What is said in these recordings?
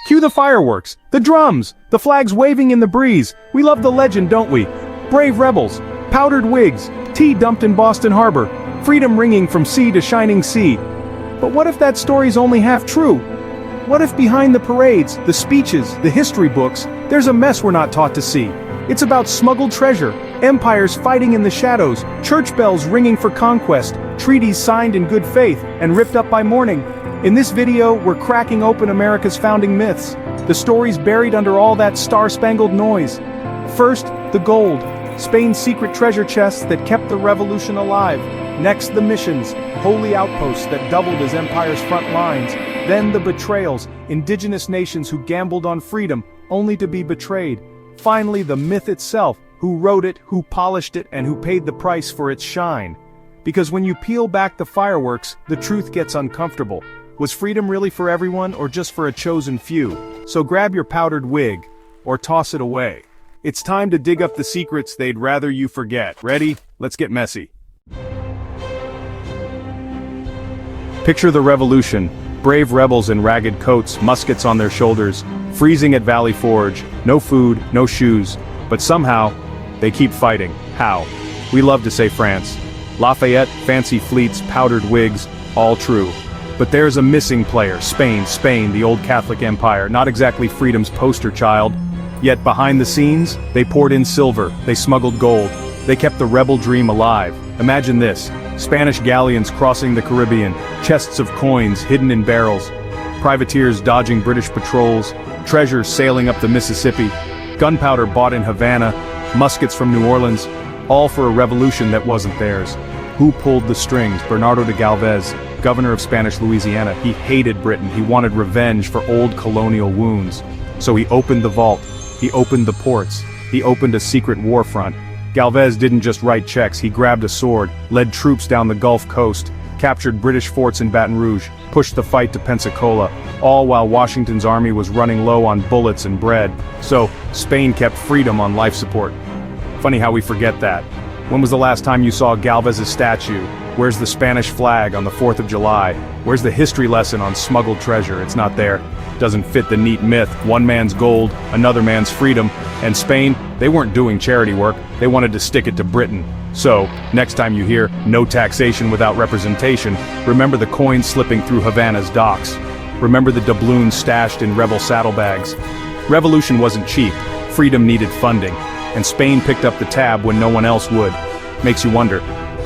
Cue the fireworks, the drums, the flags waving in the breeze. We love the legend, don't we? Brave rebels, powdered wigs, tea dumped in Boston Harbor, freedom ringing from sea to shining sea. But what if that story's only half true? What if behind the parades, the speeches, the history books, there's a mess we're not taught to see? It's about smuggled treasure, empires fighting in the shadows, church bells ringing for conquest, treaties signed in good faith and ripped up by morning. In this video, we're cracking open America's founding myths, the stories buried under all that star-spangled noise. First, the gold, Spain's secret treasure chests that kept the revolution alive. Next, the missions, holy outposts that doubled as empire's front lines. Then the betrayals, indigenous nations who gambled on freedom, only to be betrayed. Finally, the myth itself, who wrote it, who polished it, and who paid the price for its shine. Because when you peel back the fireworks, the truth gets uncomfortable. Was freedom really for everyone, or just for a chosen few? So grab your powdered wig, or toss it away. It's time to dig up the secrets they'd rather you forget. Ready? Let's get messy. Picture the revolution. Brave rebels in ragged coats, muskets on their shoulders, freezing at Valley Forge, no food, no shoes, but somehow, they keep fighting. How? We love to say France. Lafayette, fancy fleets, powdered wigs, all true. But there's a missing player, Spain, the old Catholic empire, not exactly freedom's poster child. Yet behind the scenes, they poured in silver, they smuggled gold, they kept the rebel dream alive. Imagine this. Spanish galleons crossing the Caribbean, chests of coins hidden in barrels, privateers dodging British patrols, treasure sailing up the Mississippi, gunpowder bought in Havana, muskets from New Orleans, all for a revolution that wasn't theirs. Who pulled the strings? Bernardo de Galvez, governor of Spanish Louisiana. He hated Britain, he wanted revenge for old colonial wounds. So he opened the vault, he opened the ports, he opened a secret war front. Galvez didn't just write checks, he grabbed a sword, led troops down the Gulf Coast, captured British forts in Baton Rouge, pushed the fight to Pensacola, all while Washington's army was running low on bullets and bread. So, Spain kept freedom on life support. Funny how we forget that. When was the last time you saw Galvez's statue? Where's the Spanish flag on the 4th of July? Where's the history lesson on smuggled treasure? It's not there. Doesn't fit the neat myth, one man's gold, another man's freedom. And Spain, they weren't doing charity work, they wanted to stick it to Britain. So, next time you hear, no taxation without representation, remember the coins slipping through Havana's docks. Remember the doubloons stashed in rebel saddlebags. Revolution wasn't cheap, freedom needed funding, and Spain picked up the tab when no one else would. Makes you wonder,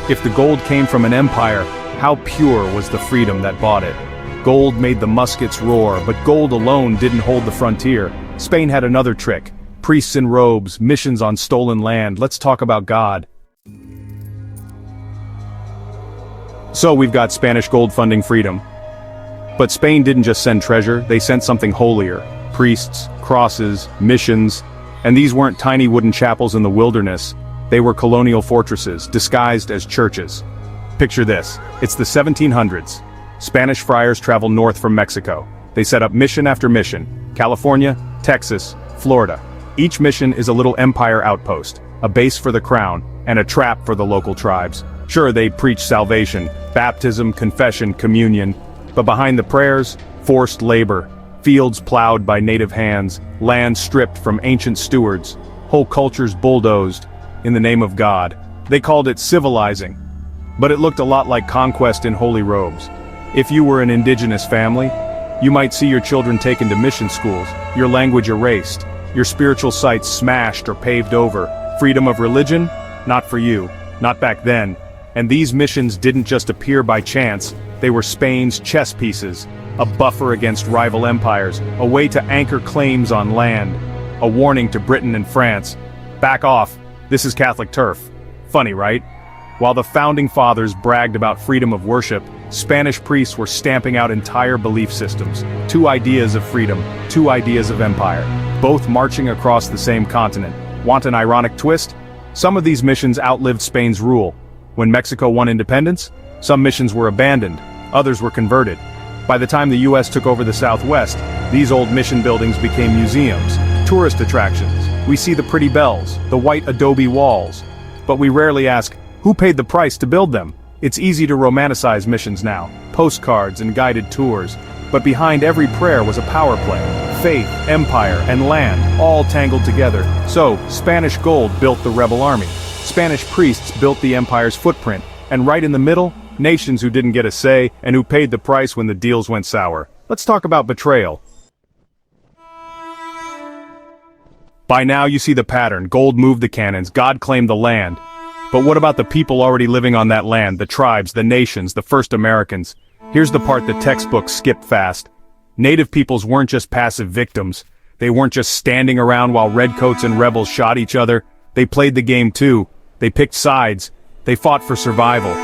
if the gold came from an empire, how pure was the freedom that bought it? Gold made the muskets roar, but gold alone didn't hold the frontier. Spain had another trick. Priests in robes, missions on stolen land. Let's talk about God. So we've got Spanish gold funding freedom. But Spain didn't just send treasure, they sent something holier. Priests, crosses, missions. And these weren't tiny wooden chapels in the wilderness. They were colonial fortresses, disguised as churches. Picture this. It's the 1700s. Spanish friars travel north from Mexico. They set up mission after mission. California, Texas, Florida. Each mission is a little empire outpost, a base for the crown, and a trap for the local tribes. Sure, they preach salvation, baptism, confession, communion. But behind the prayers, forced labor, fields plowed by native hands, land stripped from ancient stewards, whole cultures bulldozed in the name of God. They called it civilizing. But it looked a lot like conquest in holy robes. If you were an indigenous family, you might see your children taken to mission schools, your language erased, your spiritual sites smashed or paved over. Freedom of religion? Not for you. Not back then. And these missions didn't just appear by chance, they were Spain's chess pieces, a buffer against rival empires, a way to anchor claims on land, a warning to Britain and France. Back off, this is Catholic turf. Funny, right? While the founding fathers bragged about freedom of worship, Spanish priests were stamping out entire belief systems. Two ideas of freedom, two ideas of empire, both marching across the same continent. Want an ironic twist? Some of these missions outlived Spain's rule. When Mexico won independence, some missions were abandoned, others were converted. By the time the US took over the Southwest, these old mission buildings became museums, tourist attractions. We see the pretty bells, the white adobe walls. But we rarely ask, who paid the price to build them? It's easy to romanticize missions now, postcards and guided tours. But behind every prayer was a power play. Faith, empire, and land, all tangled together. So, Spanish gold built the rebel army. Spanish priests built the empire's footprint. And right in the middle, nations who didn't get a say and who paid the price when the deals went sour. Let's talk about betrayal. By now you see the pattern. Gold moved the cannons, God claimed the land. But what about the people already living on that land, the tribes, the nations, the first Americans? Here's the part the textbooks skip fast. Native peoples weren't just passive victims. They weren't just standing around while redcoats and rebels shot each other. They played the game too. They picked sides. They fought for survival.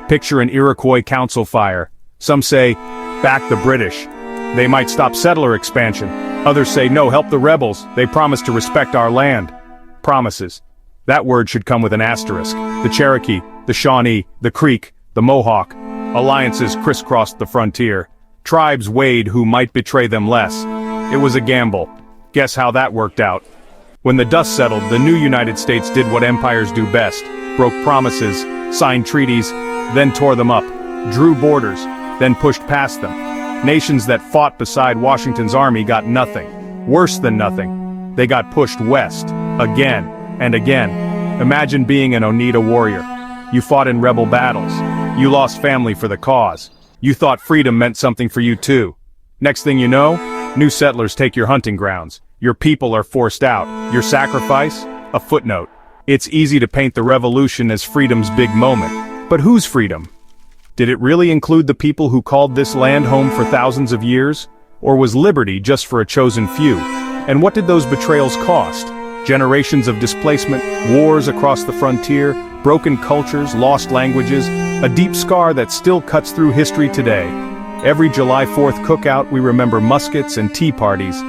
Picture an Iroquois council fire. Some say, back the British. They might stop settler expansion. Others say, no, help the rebels. They promise to respect our land. Promises. That word should come with an asterisk. The Cherokee, the Shawnee, the Creek, the Mohawk. Alliances crisscrossed the frontier. Tribes weighed who might betray them less. It was a gamble. Guess how that worked out? When the dust settled, the new United States did what empires do best. Broke promises, signed treaties, then tore them up. Drew borders, then pushed past them. Nations that fought beside Washington's army got nothing. Worse than nothing. They got pushed west. Again. And again. Imagine being an Oneida warrior. You fought in rebel battles. You lost family for the cause. You thought freedom meant something for you too. Next thing you know, new settlers take your hunting grounds. Your people are forced out. Your sacrifice? A footnote. It's easy to paint the revolution as freedom's big moment. But whose freedom? Did it really include the people who called this land home for thousands of years? Or was liberty just for a chosen few? And what did those betrayals cost? Generations of displacement, wars across the frontier, broken cultures, lost languages, a deep scar that still cuts through history today. Every July 4th cookout we remember muskets and tea parties.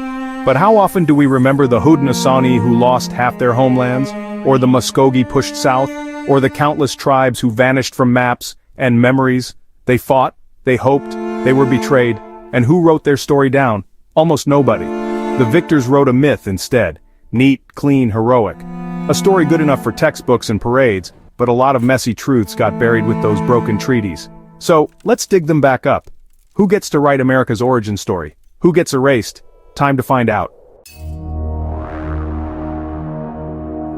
But how often do we remember the Haudenosaunee who lost half their homelands? Or the Muskogee pushed south? Or the countless tribes who vanished from maps and memories? They fought, they hoped, they were betrayed. And who wrote their story down? Almost nobody. The victors wrote a myth instead. Neat, clean, heroic. A story good enough for textbooks and parades, but a lot of messy truths got buried with those broken treaties. So, let's dig them back up. Who gets to write America's origin story? Who gets erased? Time to find out.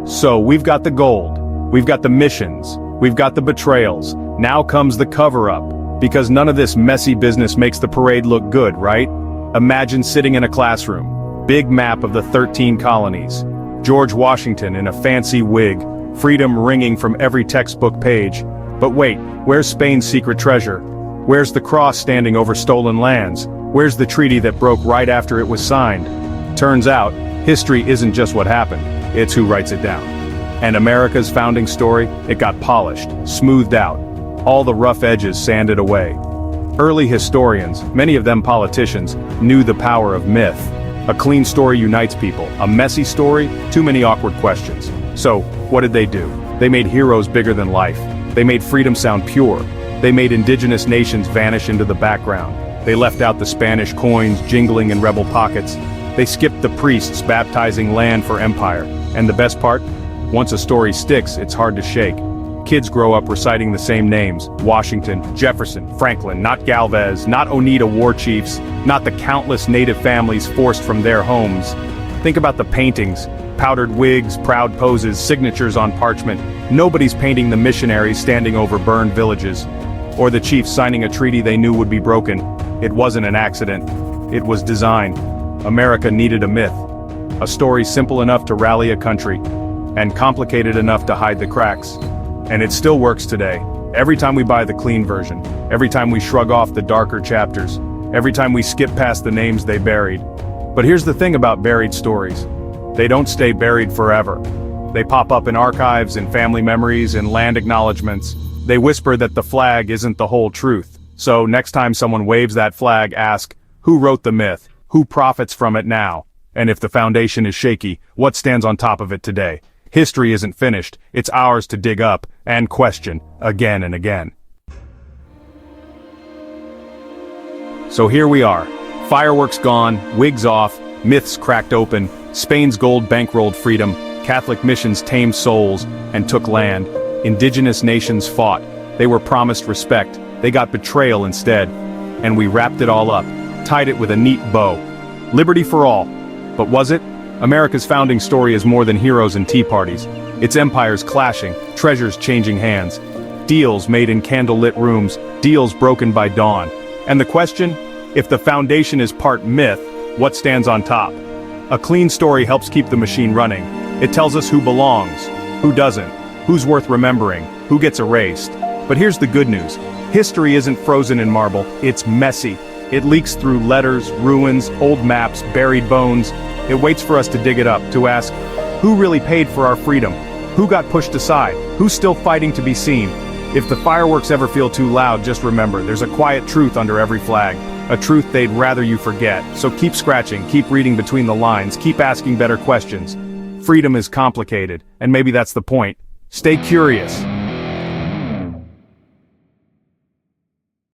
So, we've got the gold. We've got the missions. We've got the betrayals. Now comes the cover-up. Because none of this messy business makes the parade look good, right? Imagine sitting in a classroom. Big map of the 13 colonies. George Washington in a fancy wig, freedom ringing from every textbook page. But wait, where's Spain's secret treasure? Where's the cross standing over stolen lands? Where's the treaty that broke right after it was signed? Turns out, history isn't just what happened, it's who writes it down. And America's founding story, it got polished, smoothed out. All the rough edges sanded away. Early historians, many of them politicians, knew the power of myth. A clean story unites people. A messy story, too many awkward questions. So, what did they do? They made heroes bigger than life. They made freedom sound pure. They made indigenous nations vanish into the background. They left out the Spanish coins jingling in rebel pockets. They skipped the priests baptizing land for empire. And the best part? Once a story sticks, it's hard to shake. Kids grow up reciting the same names. Washington, Jefferson, Franklin, not Galvez, not Oneida war chiefs, not the countless native families forced from their homes. Think about the paintings. Powdered wigs, proud poses, signatures on parchment. Nobody's painting the missionaries standing over burned villages. Or the chiefs signing a treaty they knew would be broken. It wasn't an accident. It was design. America needed a myth. A story simple enough to rally a country. And complicated enough to hide the cracks. And it still works today. Every time we buy the clean version, every time we shrug off the darker chapters, every time we skip past the names they buried. But here's the thing about buried stories. They don't stay buried forever. They pop up in archives, in family memories, in land acknowledgements. They whisper that the flag isn't the whole truth. So next time someone waves that flag, ask, who wrote the myth? Who profits from it now? And if the foundation is shaky, what stands on top of it today? History isn't finished, it's ours to dig up and question again and again. So here we are. Fireworks gone, wigs off, myths cracked open, Spain's gold bankrolled freedom, Catholic missions tamed souls and took land. Indigenous nations fought. They were promised respect. They got betrayal instead. And we wrapped it all up tied it with a neat bow. Liberty for all. But was it? America's founding story is more than heroes and tea parties. It's empires clashing, treasures changing hands, deals made in candlelit rooms, deals broken by dawn. And the question? If the foundation is part myth, what stands on top? A clean story helps keep the machine running. It tells us who belongs, who doesn't, who's worth remembering, who gets erased. But here's the good news. History isn't frozen in marble, it's messy. It leaks through letters, ruins, old maps, buried bones. It waits for us to dig it up, to ask, who really paid for our freedom? Who got pushed aside? Who's still fighting to be seen? If the fireworks ever feel too loud, just remember, there's a quiet truth under every flag. A truth they'd rather you forget. So keep scratching, keep reading between the lines, keep asking better questions. Freedom is complicated, and maybe that's the point. Stay curious.